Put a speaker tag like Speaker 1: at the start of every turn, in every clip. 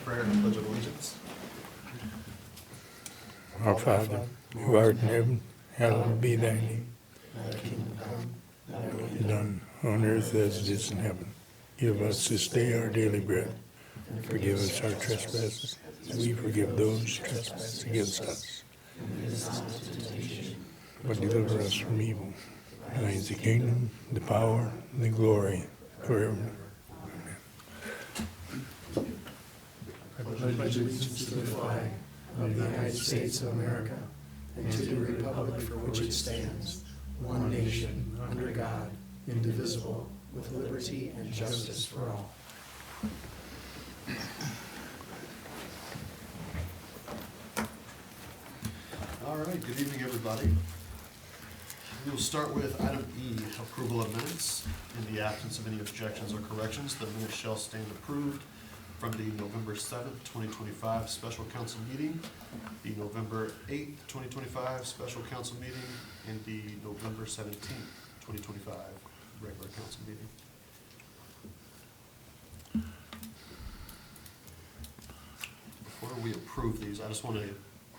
Speaker 1: prayer and pledge of allegiance.
Speaker 2: Our Father, who art in heaven, hallowed be thy name. Thy kingdom come, thy will be done on earth as it is in heaven. Give us this day our daily bread, and forgive us our trespasses, as we forgive those who trespass against us. And lead us not into temptation, but deliver us from evil. Thine is the kingdom, the power, and the glory, forever.
Speaker 3: I pledge allegiance to the flag of the United States of America and to the republic for which it stands, one nation, under God, indivisible, with liberty and justice for all.
Speaker 1: All right, good evening, everybody. We will start with item E, approval of minutes. In the absence of any objections or corrections, the minutes shall stand approved from the November 7th, 2025 special council meeting, the November 8th, 2025 special council meeting, and the November 17th, 2025 regular council meeting. Before we approve these, I just want to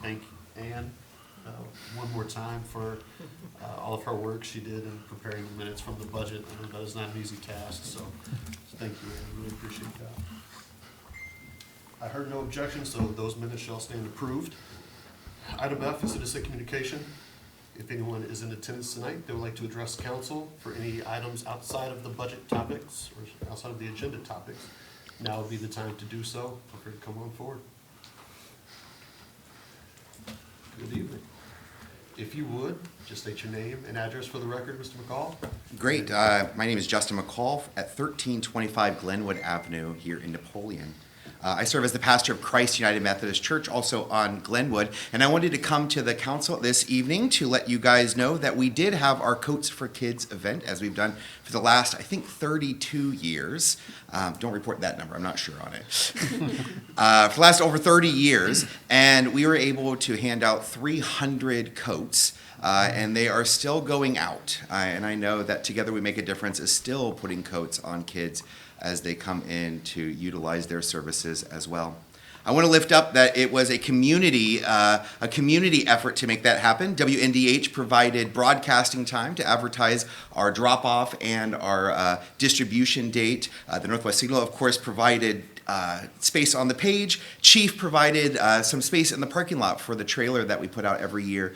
Speaker 1: thank Ann one more time for all of her work she did in preparing the minutes from the budget. I know that is not an easy task, so thank you, Ann. Really appreciate that. I heard no objections, so those minutes shall stand approved. Item F is citizen communication. If anyone is in attendance tonight, they would like to address council for any items outside of the budget topics or outside of the agenda topics, now would be the time to do so. Feel free to come on forward. Good evening. If you would, just state your name and address for the record, Mr. McCall.
Speaker 4: Great. My name is Justin McCall at 1325 Glenwood Avenue here in Napoleon. I serve as the pastor of Christ United Methodist Church, also on Glenwood, and I wanted to come to the council this evening to let you guys know that we did have our Coats for Kids event, as we've done for the last, I think, 32 years. Don't report that number, I'm not sure on it. For the last over 30 years, and we were able to hand out 300 coats. And they are still going out. And I know that Together We Make a Difference is still putting coats on kids as they come in to utilize their services as well. I want to lift up that it was a community effort to make that happen. WNDH provided broadcasting time to advertise our drop-off and our distribution date. The Northwest Signal, of course, provided space on the page. Chief provided some space in the parking lot for the trailer that we put out every year,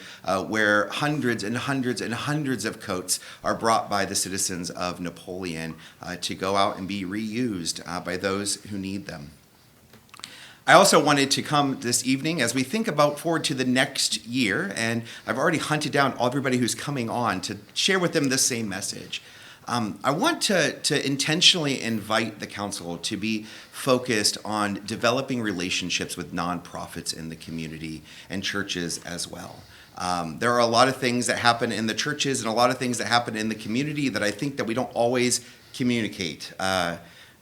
Speaker 4: where hundreds and hundreds and hundreds of coats are brought by the citizens of Napoleon to go out and be reused by those who need them. I also wanted to come this evening as we think about forward to the next year, and I've already hunted down everybody who's coming on to share with them the same message. I want to intentionally invite the council to be focused on developing relationships with nonprofits in the community and churches as well. There are a lot of things that happen in the churches and a lot of things that happen in the community that I think that we don't always communicate.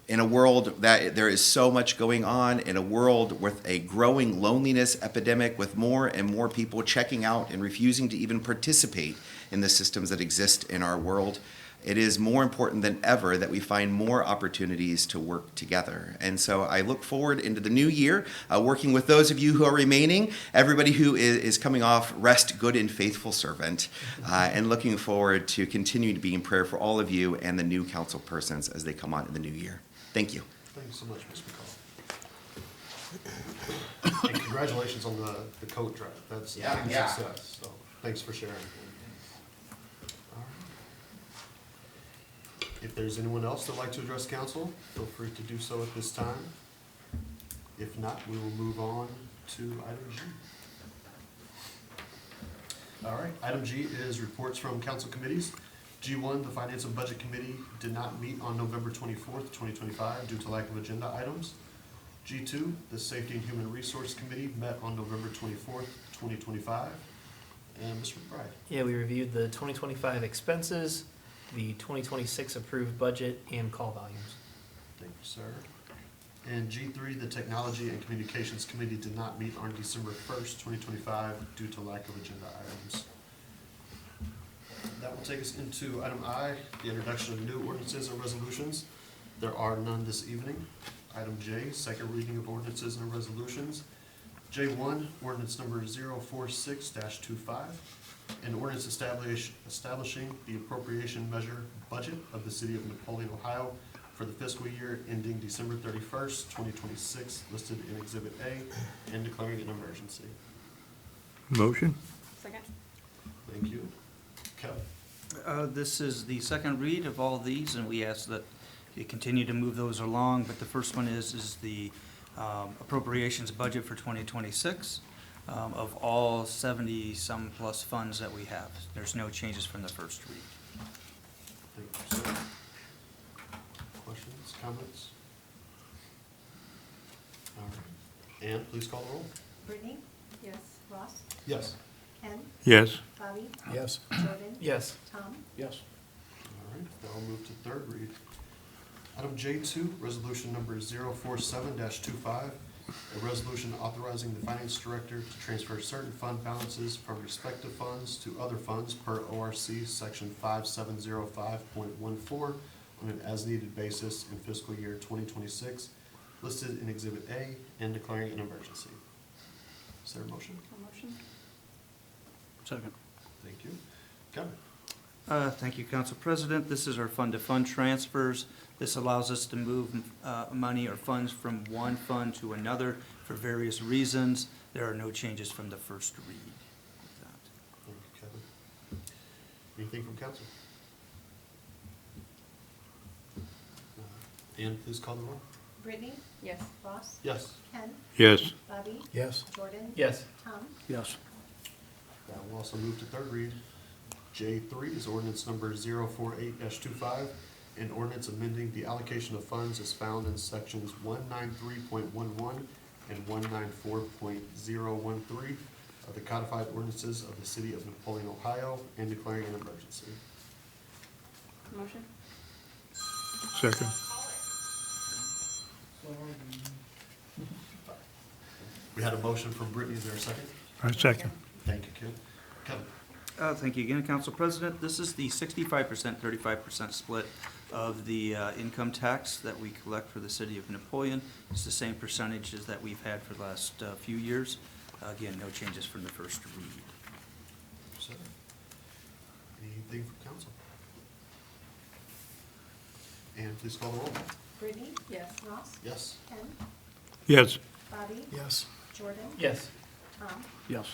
Speaker 4: In a world that there is so much going on, in a world with a growing loneliness epidemic, with more and more people checking out and refusing to even participate in the systems that exist in our world, it is more important than ever that we find more opportunities to work together. And so I look forward into the new year, working with those of you who are remaining, everybody who is coming off rest, good and faithful servant, and looking forward to continuing to be in prayer for all of you and the new council persons as they come on in the new year. Thank you.
Speaker 1: Thank you so much, Mr. McCall. And congratulations on the coat drive. That's a huge success. So thanks for sharing. All right. If there's anyone else that'd like to address council, feel free to do so at this time. If not, we will move on to item G. All right, item G is reports from council committees. G1, the Finance and Budget Committee did not meet on November 24th, 2025 due to lack of agenda items. G2, the Safety and Human Resource Committee met on November 24th, 2025. And Mr. McBride.
Speaker 5: Yeah, we reviewed the 2025 expenses, the 2026 approved budget, and call volumes.
Speaker 1: Thank you, sir. And G3, the Technology and Communications Committee did not meet on December 1st, 2025 due to lack of agenda items. That will take us into item I, the introduction of new ordinances and resolutions. There are none this evening. Item J, second reading of ordinances and resolutions. J1, ordinance number 046-25, an ordinance establishing the appropriation measure budget of the city of Napoleon, Ohio for the fiscal year ending December 31st, 2026, listed in Exhibit A, and declaring an emergency.
Speaker 2: Motion?
Speaker 6: Second.
Speaker 1: Thank you. Kevin?
Speaker 7: This is the second read of all these, and we ask that you continue to move those along. But the first one is the appropriations budget for 2026 of all 70-some plus funds that we have. There's no changes from the first read.
Speaker 1: Thank you, sir. Questions, comments? All right. Ann, please call the roll.
Speaker 6: Brittany? Yes. Ross?
Speaker 1: Yes.
Speaker 6: Ken?
Speaker 2: Yes.
Speaker 6: Bobby?
Speaker 3: Yes.
Speaker 6: Jordan?
Speaker 5: Yes.
Speaker 6: Tom?
Speaker 3: Yes.
Speaker 1: All right, now I'll move to third read. Item J2, resolution number 047-25, a resolution authorizing the finance director to transfer certain fund balances from respective funds to other funds per ORC section 5705.14 on an as-needed basis in fiscal year 2026, listed in Exhibit A, and declaring an emergency. Is there a motion?
Speaker 6: A motion?
Speaker 3: Second.
Speaker 1: Thank you. Kevin?
Speaker 7: Thank you, Council President. This is our fund-to-fund transfers. This allows us to move money or funds from one fund to another for various reasons. There are no changes from the first read. With that.
Speaker 1: Thank you, Kevin. Anything from council? Ann, please call the roll.
Speaker 6: Brittany? Yes. Ross?
Speaker 1: Yes.
Speaker 6: Ken?
Speaker 2: Yes.
Speaker 6: Bobby?
Speaker 3: Yes.
Speaker 6: Jordan?
Speaker 5: Yes.
Speaker 6: Tom?
Speaker 3: Yes.
Speaker 1: That will also move to third read. J3 is ordinance number 048-25, an ordinance amending the allocation of funds as found in sections 193.11 and 194.013 of the codified ordinances of the city of Napoleon, Ohio, and declaring an emergency.
Speaker 6: Motion?
Speaker 2: Second.
Speaker 1: We had a motion from Brittany. Is there a second?
Speaker 2: I second.
Speaker 1: Thank you, Kevin. Kevin?
Speaker 7: Thank you again, Council President. This is the 65%, 35% split of the income tax that we collect for the city of Napoleon. It's the same percentages that we've had for the last few years. Again, no changes from the first read.
Speaker 1: Sir? Anything from council? And please call the roll.
Speaker 6: Brittany? Yes. Ross?
Speaker 1: Yes.
Speaker 6: Ken?
Speaker 2: Yes.
Speaker 6: Bobby?
Speaker 3: Yes.
Speaker 6: Jordan?
Speaker 5: Yes.
Speaker 6: Tom?
Speaker 3: Yes.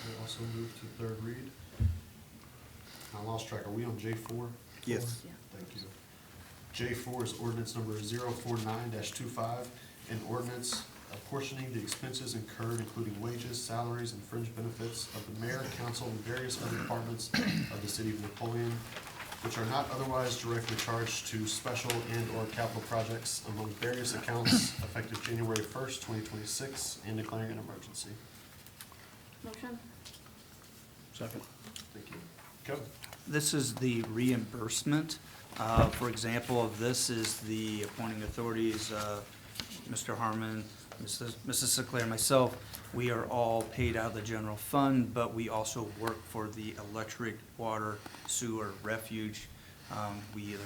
Speaker 1: We'll also move to third read. I lost track. Are we on J4?
Speaker 7: Yes.
Speaker 1: Thank you. J4 is ordinance number 049-25, an ordinance apportioning the expenses incurred, including wages, salaries, and fringe benefits of the mayor, council, and various other departments of the city of Napoleon, which are not otherwise directly charged to special and/or capital projects among various accounts effective January 1st, 2026, and declaring an emergency.
Speaker 6: Motion?
Speaker 3: Second.
Speaker 1: Thank you. Kevin?
Speaker 7: This is the reimbursement. For example, of this is the appointing authorities, Mr. Harmon, Mrs. Sinclair, myself. We are all paid out of the general fund, but we also work for the electric, water, sewer, refuge. We either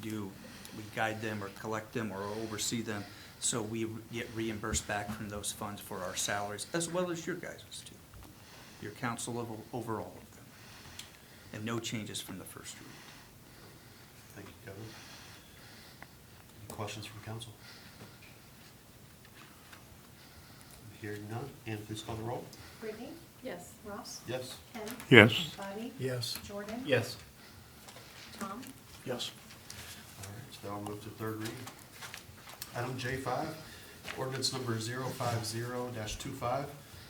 Speaker 7: we guide them or collect them or oversee them. So we get reimbursed back from those funds for our salaries, as well as your guys' too. Your council overall of them. And no changes from the first read.
Speaker 1: Thank you, Kevin. Any questions from council? Hearing none, and please call the roll.
Speaker 6: Brittany? Yes. Ross?
Speaker 1: Yes.
Speaker 6: Ken?
Speaker 2: Yes.
Speaker 6: Bobby?
Speaker 3: Yes.
Speaker 6: Jordan?
Speaker 5: Yes.
Speaker 6: Tom?
Speaker 3: Yes.
Speaker 1: All right, so now I'll move to third reading. Item J5, ordinance number 050-25,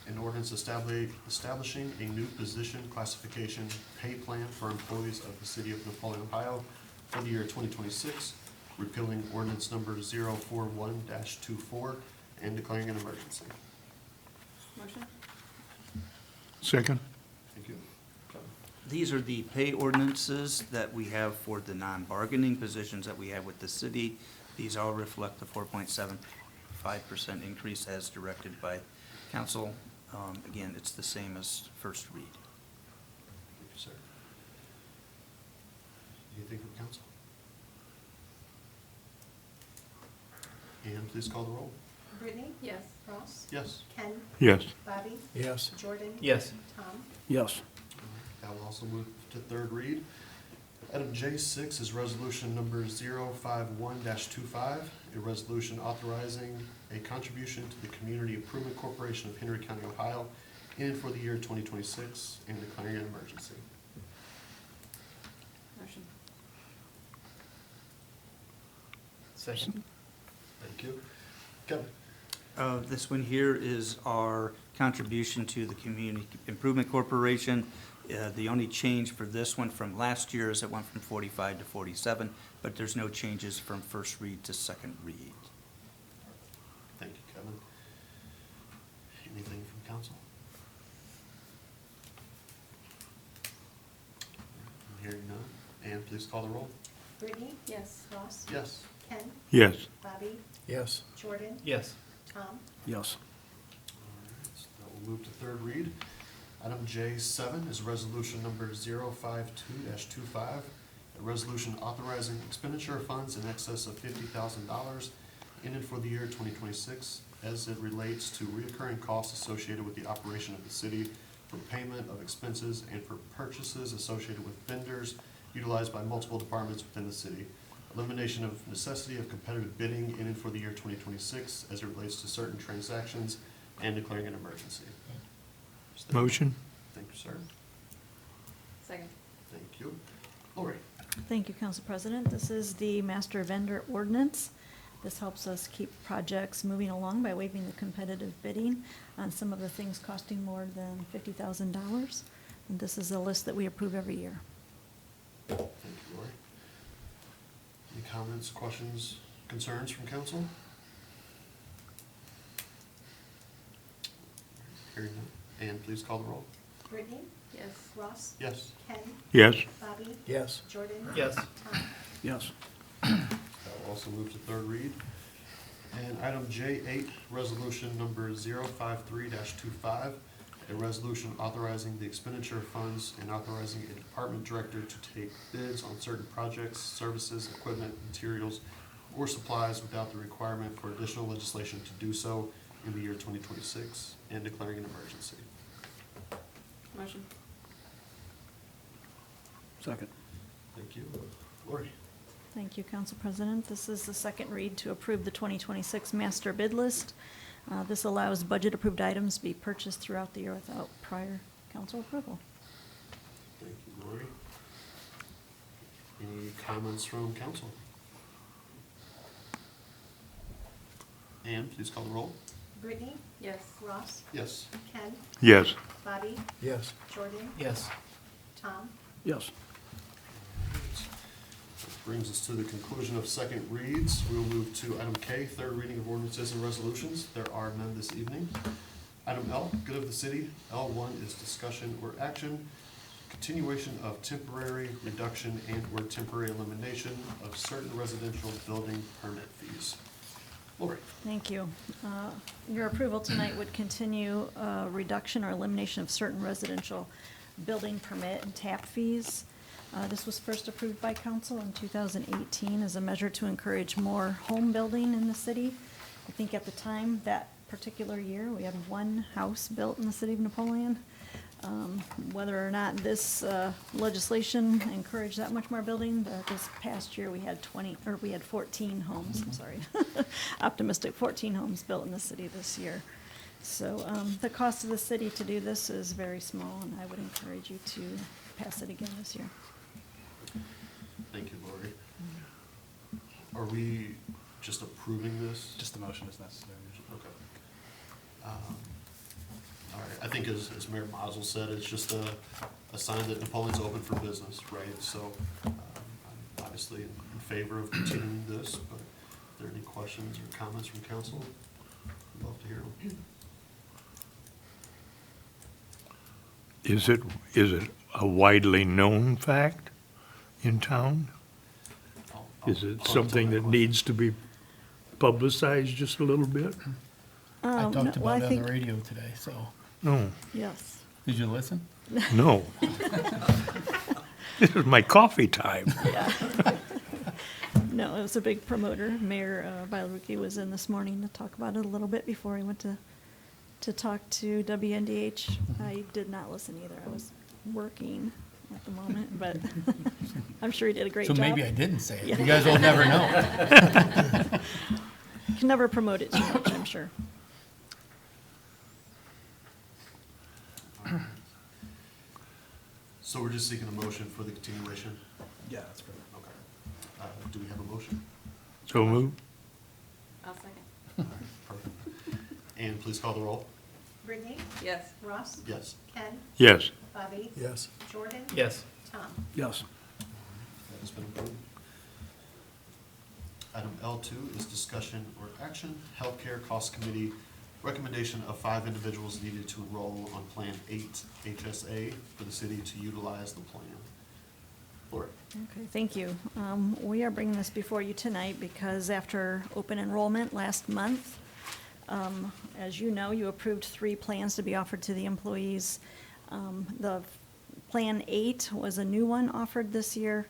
Speaker 1: an ordinance establishing a new position classification pay plan for employees of the city of Napoleon, Ohio for the year 2026, repealing ordinance number 041-24, and declaring an emergency.
Speaker 6: Motion?
Speaker 2: Second.
Speaker 1: Thank you. Kevin?
Speaker 7: These are the pay ordinances that we have for the non-bargaining positions that we have with the city. These all reflect the 4.75% increase as directed by council. Again, it's the same as first read.
Speaker 1: Thank you, sir. Anything from council? Ann, please call the roll.
Speaker 6: Brittany? Yes. Ross?
Speaker 1: Yes.
Speaker 6: Ken?
Speaker 2: Yes.
Speaker 6: Bobby?
Speaker 3: Yes.
Speaker 6: Jordan?
Speaker 5: Yes.
Speaker 6: Tom?
Speaker 3: Yes.
Speaker 1: That will also move to third read. Item J6 is resolution number 051-25, a resolution authorizing a contribution to the Community Improvement Corporation of Henry County, Ohio, in and for the year 2026, and declaring an emergency.
Speaker 6: Motion.
Speaker 5: Second.
Speaker 1: Thank you. Kevin?
Speaker 7: This one here is our contribution to the Community Improvement Corporation. The only change for this one from last year is it went from 45 to 47, but there's no changes from first read to second read.
Speaker 1: Thank you, Kevin. Anything from council? I'm hearing none. Ann, please call the roll.
Speaker 6: Brittany? Yes. Ross?
Speaker 1: Yes.
Speaker 6: Ken?
Speaker 2: Yes.
Speaker 6: Bobby?
Speaker 3: Yes.
Speaker 6: Jordan?
Speaker 5: Yes.
Speaker 6: Tom?
Speaker 3: Yes.
Speaker 1: All right, so that will move to third read. Item J7 is resolution number 052-25, a resolution authorizing expenditure of funds in excess of $50,000 in and for the year 2026 as it relates to reoccurring costs associated with the operation of the city, for payment of expenses, and for purchases associated with vendors utilized by multiple departments within the city. Elimination of necessity of competitive bidding in and for the year 2026 as it relates to certain transactions, and declaring an emergency.
Speaker 2: Motion?
Speaker 1: Thank you, sir.
Speaker 6: Second.
Speaker 1: Thank you. Lori?
Speaker 8: Thank you, Council President. This is the master vendor ordinance. This helps us keep projects moving along by waiving the competitive bidding on some of the things costing more than $50,000. And this is a list that we approve every year.
Speaker 1: Thank you, Lori. Any comments, questions, concerns from council? Hearing none. Ann, please call the roll.
Speaker 6: Brittany? Yes. Ross?
Speaker 1: Yes.
Speaker 6: Ken?
Speaker 2: Yes.
Speaker 6: Bobby?
Speaker 3: Yes.
Speaker 6: Jordan?
Speaker 5: Yes.
Speaker 6: Tom?
Speaker 3: Yes.
Speaker 1: That will also move to third read. And item J8, resolution number 053-25, a resolution authorizing the expenditure of funds and authorizing a department director to take bids on certain projects, services, equipment, materials, or supplies without the requirement for additional legislation to do so in the year 2026, and declaring an emergency.
Speaker 6: Motion.
Speaker 3: Second.
Speaker 1: Thank you. Lori?
Speaker 8: Thank you, Council President. This is the second read to approve the 2026 master bid list. This allows budget-approved items to be purchased throughout the year without prior council approval.
Speaker 1: Thank you, Lori. Any comments from council? Ann, please call the roll.
Speaker 6: Brittany? Yes. Ross?
Speaker 1: Yes.
Speaker 6: Ken?
Speaker 2: Yes.
Speaker 6: Bobby?
Speaker 3: Yes.
Speaker 6: Jordan?
Speaker 5: Yes.
Speaker 6: Tom?
Speaker 3: Yes.
Speaker 1: That brings us to the conclusion of second reads. We will move to item K, third reading of ordinances and resolutions. There are none this evening. Item L, good of the city. L1 is discussion or action, continuation of temporary reduction and/or temporary elimination of certain residential building permit fees. Lori?
Speaker 8: Thank you. Your approval tonight would continue reduction or elimination of certain residential building permit and tap fees. This was first approved by council in 2018 as a measure to encourage more home building in the city. I think at the time, that particular year, we had one house built in the city of Napoleon. Whether or not this legislation encouraged that much more building, this past year we had 14 homes, I'm sorry. Optimistic, 14 homes built in the city this year. So the cost of the city to do this is very small, and I would encourage you to pass it again this year.
Speaker 1: Thank you, Lori. Are we just approving this?
Speaker 9: Just the motion is necessary.
Speaker 1: Okay. All right, I think as Mayor Mazel said, it's just a sign that Napoleon's open for business, right? So I'm obviously in favor of continuing this, but if there are any questions or comments from council, I'd love to hear them.
Speaker 2: Is it a widely known fact in town? Is it something that needs to be publicized just a little bit?
Speaker 9: I
Speaker 8: No,
Speaker 9: talked
Speaker 8: well, I
Speaker 9: about it on
Speaker 8: think-
Speaker 9: the radio today, so,
Speaker 2: No,
Speaker 8: Yes.
Speaker 9: did you listen?
Speaker 2: no. This is my coffee time.
Speaker 8: No, it was a big promoter. Mayor Bialuki was in this morning to talk about it a little bit before he went to talk to WNDH. I did not listen either. I was working at the moment, but I'm sure he did a great
Speaker 9: So
Speaker 8: job.
Speaker 9: maybe I didn't say it.
Speaker 8: Yeah.
Speaker 9: You guys will never know.
Speaker 8: Can never promote it too much, I'm sure.
Speaker 1: So we're just seeking a motion for the continuation?
Speaker 9: Yeah, that's perfect.
Speaker 1: Okay. Do we have a motion?
Speaker 2: So move.
Speaker 6: I'll second.
Speaker 1: All right, perfect. And please call the roll.
Speaker 6: Brittany? Yes. Ross?
Speaker 1: Yes.
Speaker 6: Ken?
Speaker 2: Yes.
Speaker 6: Bobby?
Speaker 3: Yes.
Speaker 6: Jordan?
Speaker 5: Yes.
Speaker 6: Tom?
Speaker 9: Yes.
Speaker 1: That has been approved. Item L2 is discussion or action, Healthcare Cost Committee, recommendation of 5 individuals needed to enroll on Plan 8 HSA for the city to utilize the plan. Lori?
Speaker 8: Okay, thank you. We are bringing this before you tonight because after open enrollment last month, as you know, you approved 3 plans to be offered to the employees. The Plan 8 was a new one offered this year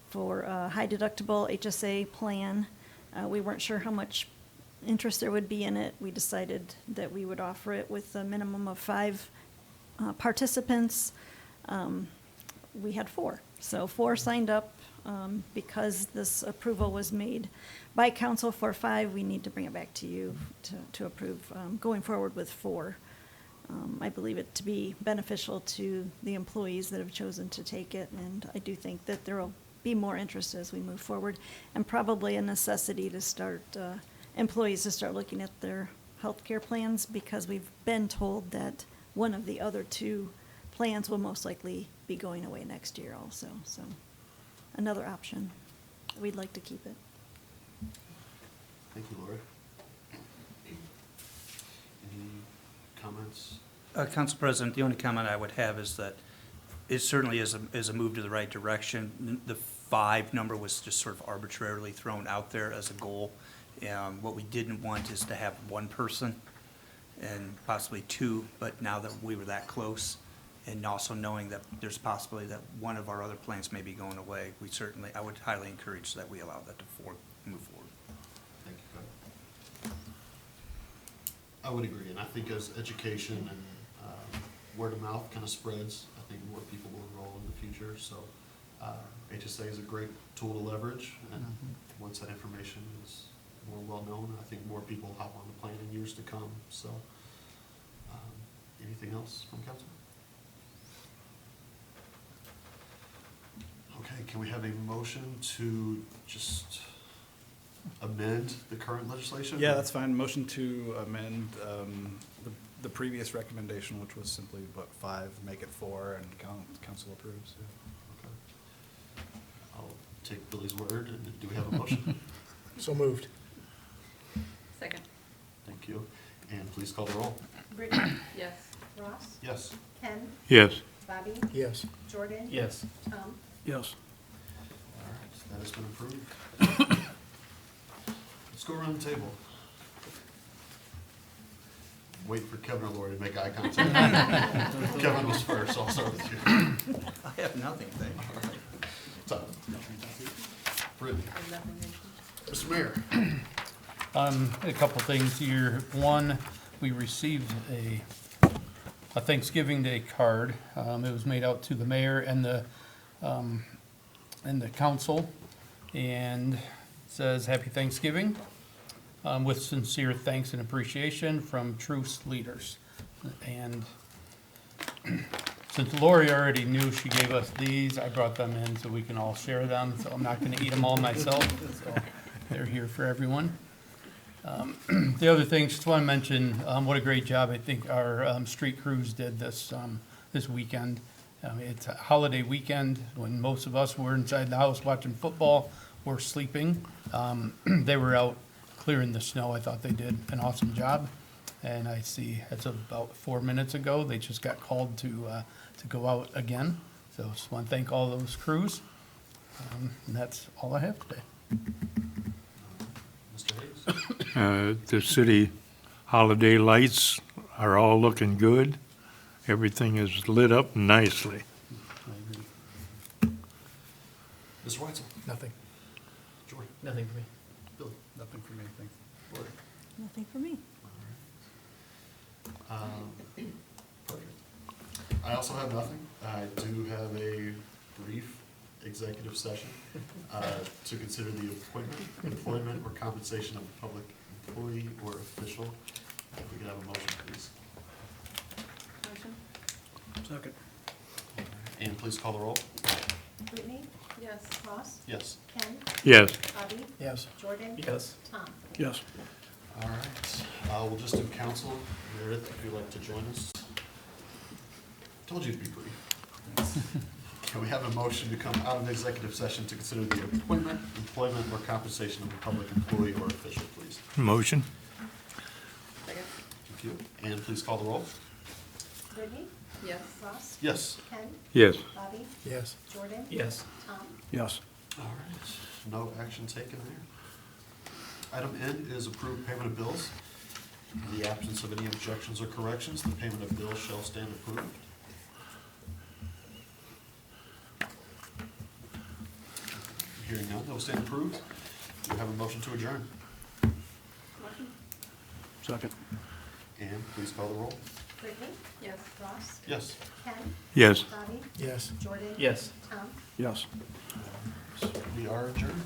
Speaker 8: for a high deductible HSA plan. We weren't sure how much interest there would be in it. We decided that we would offer it with a minimum of 5 participants. We had 4. So 4 signed up. Because this approval was made by council for 5, we need to bring it back to you to approve going forward with 4. I believe it to be beneficial to the employees that have chosen to take it, and I do think that there will be more interest as we move forward, and probably a necessity to start, employees to start looking at their health care plans, because we've been told that one of the other 2 plans will most likely be going away next year also, so another option. We'd like to keep it.
Speaker 1: Thank you, Lori. Any comments?
Speaker 7: Council President, the only comment I would have is that it certainly is a move to the right direction. The 5 number was just sort of arbitrarily thrown out there as a goal. What we didn't want is to have 1 person and possibly 2, but now that we were that close, and also knowing that there's a possibility that one of our other plans may be going away, I would highly encourage that we allow that to move forward.
Speaker 1: Thank you, Doug. I would agree, and I think as education and word of mouth kind of spreads, I think more people will enroll in the future. So HSA is a great tool to leverage, and once that information is more well-known, I think more people will hop on the plan in years to come. So anything else from council? Okay, can we have a motion to just amend the current legislation?
Speaker 10: Yeah, that's fine. Motion to amend the previous recommendation, which was simply, 5, make it 4, and council approves.
Speaker 1: Okay. I'll take Billy's word, and do we have a motion?
Speaker 3: So moved.
Speaker 6: Second.
Speaker 1: Thank you. And please call the roll.
Speaker 6: Brittany? Yes. Ross?
Speaker 1: Yes.
Speaker 6: Ken?
Speaker 2: Yes.
Speaker 6: Bobby?
Speaker 3: Yes.
Speaker 6: Jordan?
Speaker 5: Yes.
Speaker 6: Tom?
Speaker 9: Yes.
Speaker 1: All right, that has been approved. Let's go around the table. Wait for Kevin or Lori to make eye contact. Kevin was first, so I'll start with you.
Speaker 7: I have nothing, thank you.
Speaker 1: All right. So, Brittany. Mr. Mayor.
Speaker 9: A couple things here. One, we received a Thanksgiving Day card. It was made out to the mayor and the council, and it says Happy Thanksgiving, with sincere thanks and appreciation from Truce leaders. And since Lori already knew she gave us these, I brought them in so we can all share them, so I'm not gonna eat them all myself, so they're here for everyone. The other thing, just want to mention what a great job I think our street crews did this weekend. It's a holiday weekend when most of us were inside the house watching football or sleeping. They were out clearing the snow. I thought they did an awesome job. And I see it's about 4 minutes ago, they just got called to go out again. So just want to thank all those crews. And that's all I have today.
Speaker 1: Mr. Hayes.
Speaker 2: The city holiday lights are all looking good. Everything is lit up nicely.
Speaker 1: Mr. Weitzel.
Speaker 3: Nothing.
Speaker 1: Jordan.
Speaker 5: Nothing for me.
Speaker 1: Billy?
Speaker 10: Nothing for me, thanks.
Speaker 1: Lori?
Speaker 8: Nothing for me.
Speaker 1: Perfect. I also have nothing. I do have a brief executive session to consider the appointment, employment, or compensation of a public employee or official. If we could have a motion, please.
Speaker 6: Motion?
Speaker 3: Second.
Speaker 1: And please call the roll.
Speaker 6: Brittany? Yes. Ross?
Speaker 1: Yes.
Speaker 6: Ken?
Speaker 2: Yes.
Speaker 6: Bobby?
Speaker 3: Yes.
Speaker 6: Jordan?
Speaker 5: Yes.
Speaker 6: Tom?
Speaker 3: Yes.
Speaker 1: All right. We'll just do council. Meredith, if you'd like to join us. Told you to be brief. Can we have a motion to come out of executive session to consider the appointment, employment, or compensation of a public employee or official, please?
Speaker 2: Motion?
Speaker 6: Second.
Speaker 1: Thank you. And please call the roll.
Speaker 6: Brittany? Yes. Ross?
Speaker 1: Yes.
Speaker 6: Ken?
Speaker 2: Yes.
Speaker 6: Bobby?
Speaker 3: Yes.
Speaker 6: Jordan?
Speaker 5: Yes.
Speaker 6: Tom?
Speaker 3: Yes.
Speaker 1: All right. No action taken there. Item N is approved payment of bills. In the absence of any objections or corrections, the payment of bills shall stand approved. Hearing none, they'll stand approved. Do you have a motion to adjourn?
Speaker 6: Motion?
Speaker 3: Second.
Speaker 1: And please call the roll.
Speaker 6: Brittany? Yes. Ross?
Speaker 1: Yes.
Speaker 6: Ken?
Speaker 2: Yes.
Speaker 6: Bobby?
Speaker 3: Yes.
Speaker 6: Jordan?
Speaker 5: Yes.
Speaker 6: Tom?
Speaker 3: Yes.
Speaker 1: We are adjourned.